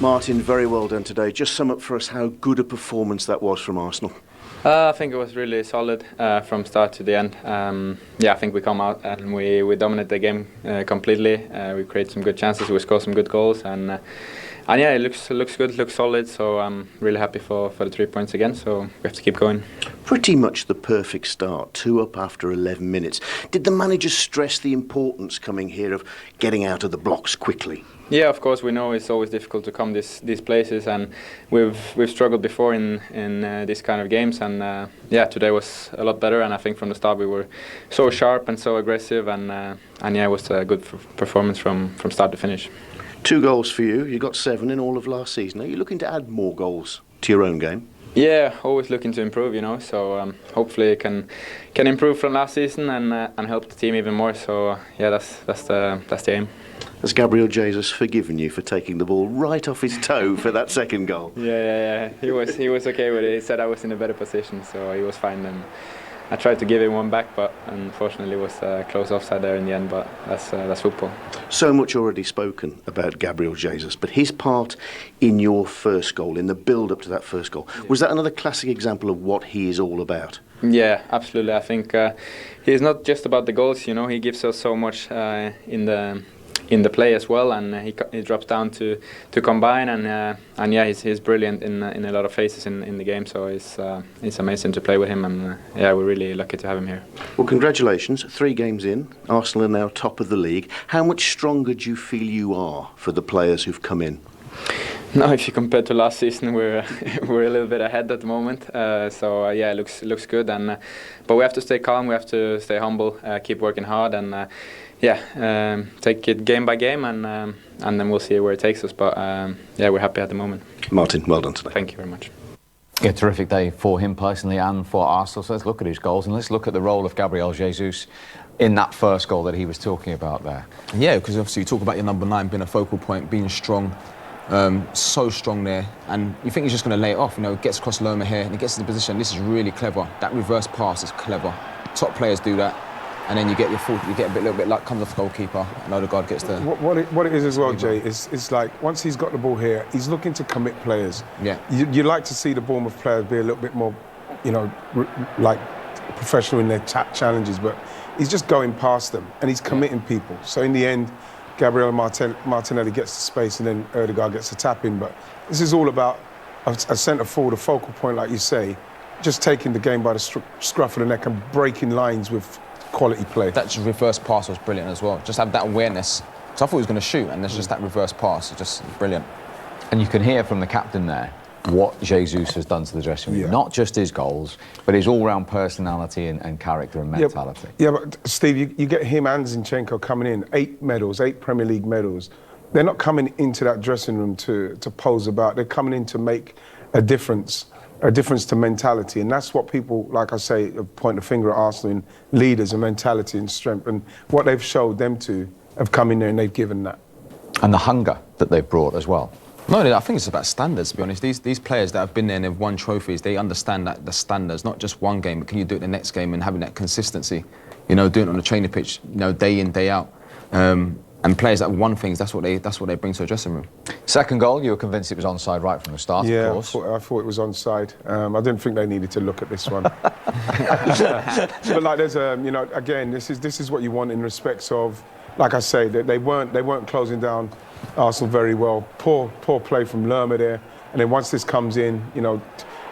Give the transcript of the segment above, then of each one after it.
Martin, very well done today. Just sum up for us how good a performance that was from Arsenal. I think it was really solid from start to the end. I think we come out and we dominate the game completely. We create some good chances, we score some good goals, and yeah, it looks good, looks solid. So I'm really happy for the 3 points again. So we have to keep going. Pretty much the perfect start, 2 up after 11 minutes. Did the manager stress the importance coming here of getting out of the blocks quickly? Yeah, of course, we know it's always difficult to come these places, and we've struggled before in these kind of games, and yeah, today was a lot better, and I think from the start we were so sharp and so aggressive, and yeah, it was a good performance from start to finish. 2 goals for you. You got 7 in all of last season. Are you looking to add more goals to your own game? Yeah, always looking to improve, you know. So hopefully can improve from last season and help the team even more. So yeah, that's the aim. Has Gabriel Jesus forgiven you for taking the ball right off his toe for that second goal? Yeah. He was okay with it. He said I was in a better position, so he was fine. And I tried to give him one back, but unfortunately it was a close offside there in the end. But that's football. So much already spoken about Gabriel Jesus, but his part in your first goal, in the build-up to that first goal, was that another classic example of what he is all about? Yeah, absolutely. I think he's not just about the goals. You know, he gives us so much in the play as well, and he drops down to combine, and yeah, he's brilliant in a lot of phases in the game. So it's amazing to play with him, and yeah, we're really lucky to have him here. Well, congratulations, 3 games in. Arsenal are now top of the league. How much stronger do you feel you are for the players who've come in? No, if you compare to last season, we're a little bit ahead at the moment. So yeah, it looks good, and but we have to stay calm. We have to stay humble, keep working hard, and take it game by game, and then we'll see where it takes us. But yeah, we're happy at the moment. Martin, well done today. Thank you very much. Yeah, terrific day for him personally and for Arsenal. So let's look at his goals and let's look at the role of Gabriel Jesus in that first goal that he was talking about there. Yeah, because obviously you talk about your number 9 being a focal point, being strong. So strong there, and you think he's just going to lay it off. You know, gets across Lerma here and he gets in the position. This is really clever. That reverse pass is clever. Top players do that, and then you get a little bit like comes off the goalkeeper, and Odegaard gets the. What it is as well, Jay, is like once he's got the ball here, he's looking to commit players. Yeah. You like to see the Bournemouth players be a little bit more, you know, like professional in their challenges, but he's just going past them and he's committing people. So in the end, Gabriel Martinelli gets the space and then Odegaard gets the tap in. But this is all about a centre forward, a focal point, like you say, just taking the game by the scruff of the neck and breaking lines with quality play. That reverse pass was brilliant as well. Just have that awareness. So I thought he was going to shoot, and there's just that reverse pass. It's just brilliant. And you can hear from the captain there what Jesus has done to the dressing room. Yeah. Not just his goals, but his all-round personality and character and mentality. Yeah, but Steve, you get him and Zinchenko coming in, 8 medals, 8 Premier League medals. They're not coming into that dressing room to pose about. They're coming in to make a difference to mentality. And that's what people, like I say, point the finger at Arsenal in leaders and mentality and strength. And what they've showed them to have come in there and they've given that. And the hunger that they've brought as well. No, I think it's about standards, to be honest. These players that have been there and they've won trophies, they understand that the standards, not just one game, but can you do it the next game and having that consistency, you know, doing it on the training pitch, you know, day in, day out. And players that have won things, that's what they bring to a dressing room. Second goal, you were convinced it was onside right from the start, yeah, of course. I thought it was onside. I didn't think they needed to look at this one. But like there's you know, again, this is what you want in respects of, like I say, that they weren't closing down Arsenal very well. Poor play from Lerma there. And then once this comes in, you know,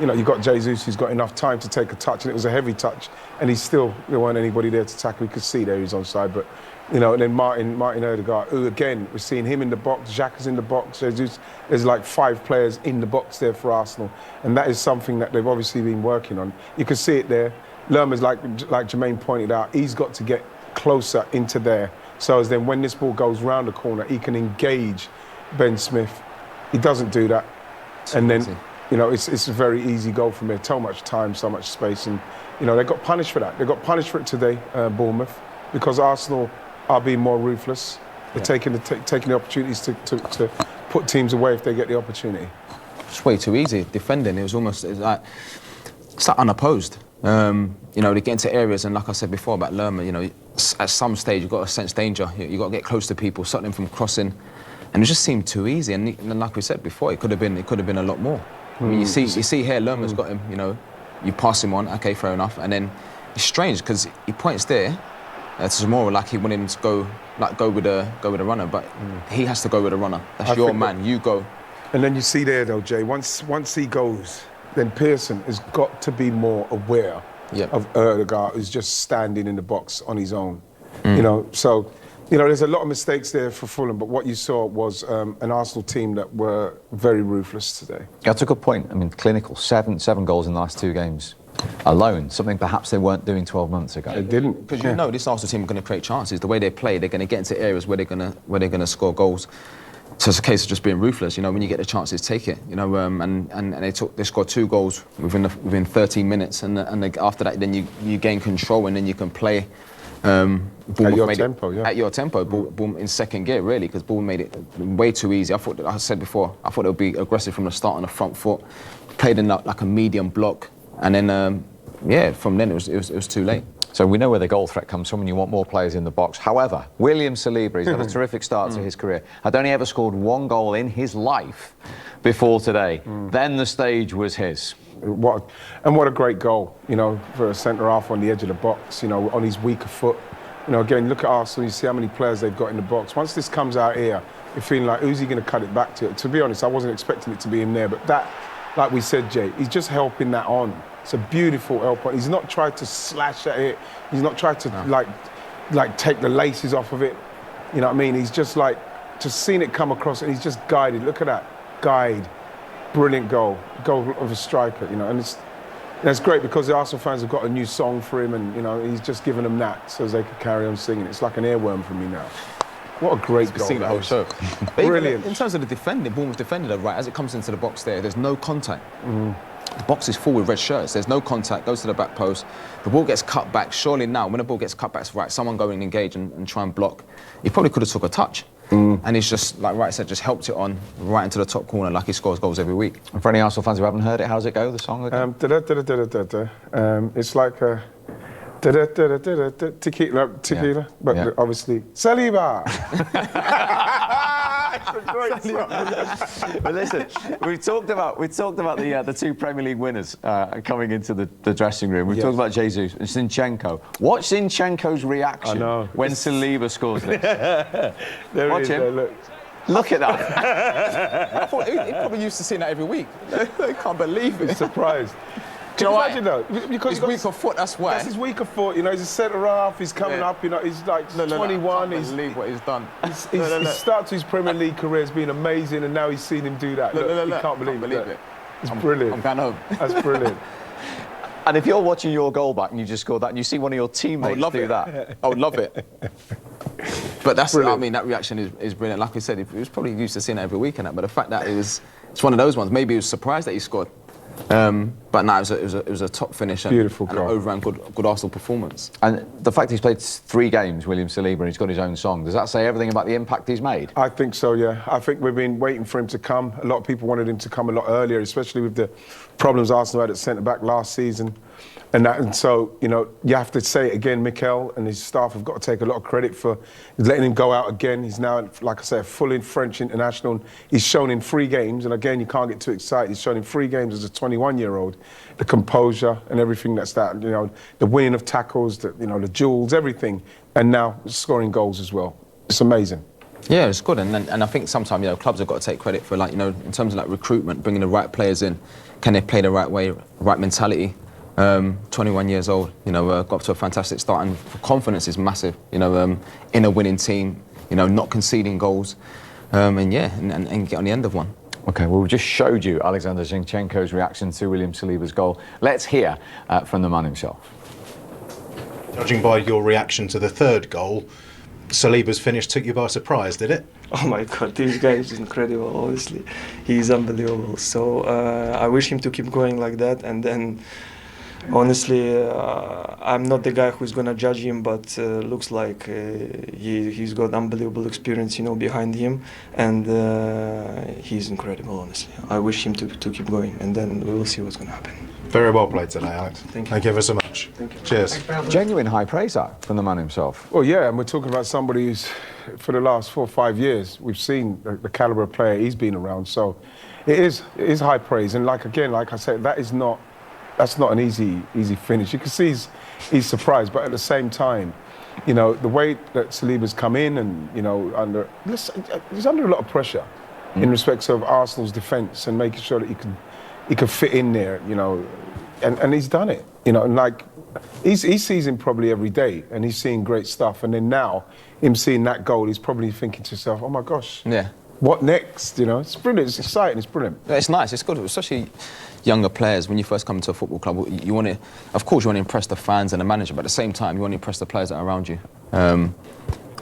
you've got Jesus who's got enough time to take a touch, and it was a heavy touch, and there weren't anybody there to tackle. You could see there he's onside, but you know, and then Martin Odegaard, who again, we're seeing him in the box, Xhaka is in the box, there's like 5 players in the box there for Arsenal, and that is something that they've obviously been working on. You can see it there. Lerma's like Jermaine pointed out, he's got to get closer into there, so as then when this ball goes round the corner, he can engage Ben Smith. He doesn't do that, and then you know it's a very easy goal from there. So much time, so much space, and you know they got punished for that. They got punished for it today, Bournemouth, because Arsenal are being more ruthless. They're taking the opportunities to put teams away if they get the opportunity. It's way too easy defending. It's like unopposed. You know, they get into areas, and like I said before about Lerma, you know, at some stage you've got to sense danger. You've got to get close to people, stop them from crossing. and it just seemed too easy. And like we said before, it could have been a lot more. I mean, you see here, Lerma's got him. You know, you pass him on, okay, fair enough. And then it's strange because he points there. It's more like he wanted him to go with a runner, but he has to go with a runner. That's your man. You go. And then you see there though, Jay. Once he goes, then Pearson has got to be more aware of Odegaard, who's just standing in the box on his own. You know, so there's a lot of mistakes there for Fulham, but what you saw was an Arsenal team that were very ruthless today. That's a good point. I mean, clinical, seven goals in the last 2 games alone, something perhaps they weren't doing 12 months ago. They didn't. Because you know this Arsenal team are going to create chances. The way they play, they're going to get into areas where they're going to score goals. So it's a case of just being ruthless. You know, when you get the chances, take it. You know, and they scored 2 goals within 13 minutes, and after that, then you gain control, and then you can play. At your tempo, At your tempo, Bournemouth in second gear, really, because Bournemouth made it way too easy. I said before, I thought it would be aggressive from the start on the front foot, played in like a medium block, and then from then it was too late. So we know where the goal threat comes from, and you want more players in the box. However, William Saliba, he's had a terrific start to his career. Had only ever scored 1 goal in his life before today. Then the stage was his. What a great goal, you know, for a centre half on the edge of the box, you know, on his weaker foot. You know, again, look at Arsenal, you see how many players they've got in the box. Once this comes out here, you're feeling like, who's he going to cut it back to? To be honest, I wasn't expecting it to be him there, but that, like we said, Jay, he's just helping that on. It's a beautiful help on. He's not tried to slash at it. He's not tried to, like take the laces off of it. You know what I mean? He's just seen it come across, and he's just guided. Look at that, guide. Brilliant goal of a striker, you know, and it's great because the Arsenal fans have got a new song for him, and you know he's just given them that so they could carry on singing. It's like an earworm for me now. What a great goal! Sing the whole show. Brilliant. In terms of the defending, Bournemouth defended it right as it comes into the box. There's no contact. The box is full with red shirts. There's no contact. Goes to the back post. The ball gets cut back. Surely now, when the ball gets cut back, it's right. Someone go and engage and try and block. He probably could have took a touch. And he's just, like Wright said, just helped it on right into the top corner like he scores goals every week. And for any Arsenal fans who haven't heard it, how does it go, the song again? It's like a tequila, but obviously Saliba. It's a great song. But listen, we talked about the 2 Premier League winners coming into the dressing room. We've talked about Jesus and Zinchenko. Watch Zinchenko's reaction when Saliba scores this. Watch him. Look at that. I thought he probably used to see that every week. I can't believe it. He's surprised. Do you know imagine though? Because his weaker foot, that's why. That's his weaker foot. You know, he's a centre half. He's coming up. You know, he's like 21. He's believe what he's done. His start to his Premier League career has been amazing, and now he's seen him do that. He can't believe it. It's brilliant. I'm going home. That's brilliant. And if you're watching your goal back and you just scored that, and you see one of your teammates do that, I would love it. But that's, brilliant. I mean, that reaction is brilliant. Like I said, he was probably used to seeing it every week and that. But the fact that it's one of those ones. Maybe he was surprised that he scored. But no, it was a top finish and beautiful goal. An overall good Arsenal performance. And the fact he's played 3 games, William Saliba, and he's got his own song, does that say everything about the impact he's made? I think so, yeah. I think we've been waiting for him to come. A lot of people wanted him to come a lot earlier, especially with the problems Arsenal had at centre-back last season. And so, you know, you have to say it again, Mikel and his staff have got to take a lot of credit for letting him go out again. He's now, like I say, a full French international. He's shown in 3 games, and again, you can't get too excited. He's shown in 3 games as a 21-year-old, the composure and everything that's that, you know, the winning of tackles, the duels, everything, and now scoring goals as well. It's amazing. Yeah, it's good, and I think sometimes, you know, clubs have got to take credit for, like, you know, in terms of like recruitment, bringing the right players in. Can they play the right way, right mentality? 21 years old, you know, got to a fantastic start, and confidence is massive, you know, in a winning team, you know, not conceding goals, and get on the end of one. OK, well, we've just showed you Alexander Zinchenko's reaction to William Saliba's goal. Let's hear from the man himself. Judging by your reaction to the 3rd goal, Saliba's finish took you by surprise, did it? Oh my God, this guy is incredible, honestly. He's unbelievable. So I wish him to keep going like that, and then honestly, I'm not the guy who's gonna judge him, but looks like he's got unbelievable experience, you know, behind him, and he's incredible. Honestly, I wish him to keep going, and then we will see what's gonna happen. Very well played today, Alex. Thank you. Thank you ever so much. Cheers. Genuine high praise that from the man himself. Well, yeah, and we're talking about somebody who's, for the last 4 or 5 years, we've seen the caliber of player he's been around. So it is high praise. And like I said, that's not an easy finish. You can see he's surprised, but at the same time, you know, the way that Saliba's come in and, you know, he's under a lot of pressure in respect of Arsenal's defence and making sure that he can fit in there, you know, and he's done it, you know, and like he sees him probably every day and he's seeing great stuff, and then now him seeing that goal, he's probably thinking to himself, oh my gosh, Yeah. what next? You know, it's brilliant, it's exciting, it's brilliant. Yeah, it's nice. It's good, especially younger players. When you first come into a football club, you want to, of course, you want to impress the fans and the manager, but at the same time, you want to impress the players that are around you.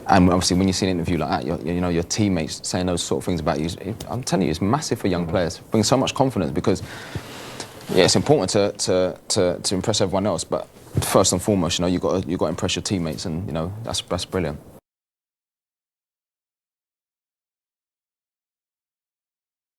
And obviously, when you see an interview like that, you know, your teammates saying those sort of things about you, I'm telling you, it's massive for young players. It brings so much confidence because, yeah, it's important to impress everyone else, but first and foremost, you know, you got to impress your teammates, and you know, that's brilliant.